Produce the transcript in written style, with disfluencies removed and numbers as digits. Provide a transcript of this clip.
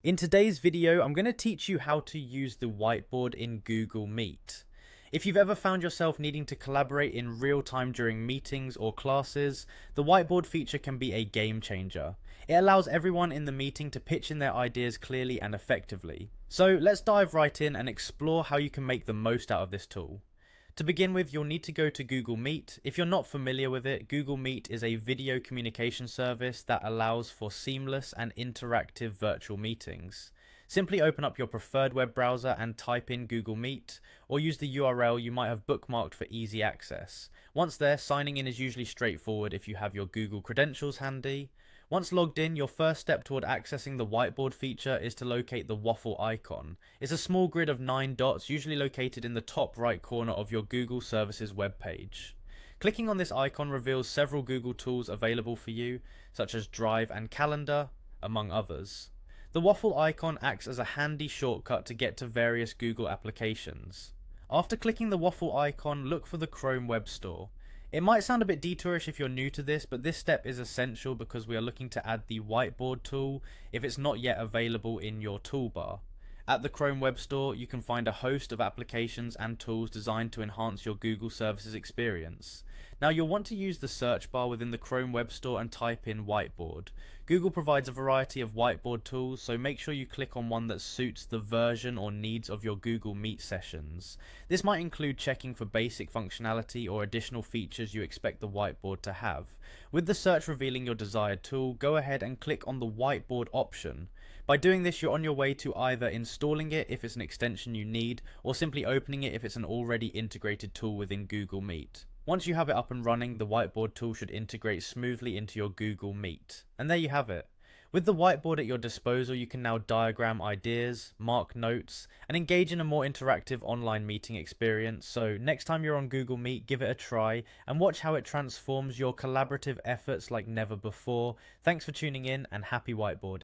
In today's video, I'm going to teach you how to use the whiteboard in Google Meet. If you've ever found yourself needing to collaborate in real time during meetings or classes, the whiteboard feature can be a game changer. It allows everyone in the meeting to pitch in their ideas clearly and effectively. So let's dive right in and explore how you can make the most out of this tool. To begin with, you'll need to go to Google Meet. If you're not familiar with it, Google Meet is a video communication service that allows for seamless and interactive virtual meetings. Simply open up your preferred web browser and type in Google Meet, or use the URL you might have bookmarked for easy access. Once there, signing in is usually straightforward if you have your Google credentials handy. Once logged in, your first step toward accessing the whiteboard feature is to locate the waffle icon. It's a small grid of 9 dots, usually located in the top right corner of your Google Services web page. Clicking on this icon reveals several Google tools available for you, such as Drive and Calendar, among others. The waffle icon acts as a handy shortcut to get to various Google applications. After clicking the waffle icon, look for the Chrome Web Store. It might sound a bit detourish if you're new to this, but this step is essential because we are looking to add the whiteboard tool if it's not yet available in your toolbar. At the Chrome Web Store, you can find a host of applications and tools designed to enhance your Google Services experience. Now you'll want to use the search bar within the Chrome Web Store and type in whiteboard. Google provides a variety of whiteboard tools, so make sure you click on one that suits the version or needs of your Google Meet sessions. This might include checking for basic functionality or additional features you expect the whiteboard to have. With the search revealing your desired tool, go ahead and click on the whiteboard option. By doing this, you're on your way to either installing it if it's an extension you need, or simply opening it if it's an already integrated tool within Google Meet. Once you have it up and running, the whiteboard tool should integrate smoothly into your Google Meet. And there you have it. With the whiteboard at your disposal, you can now diagram ideas, mark notes, and engage in a more interactive online meeting experience. So next time you're on Google Meet, give it a try and watch how it transforms your collaborative efforts like never before. Thanks for tuning in and happy whiteboarding.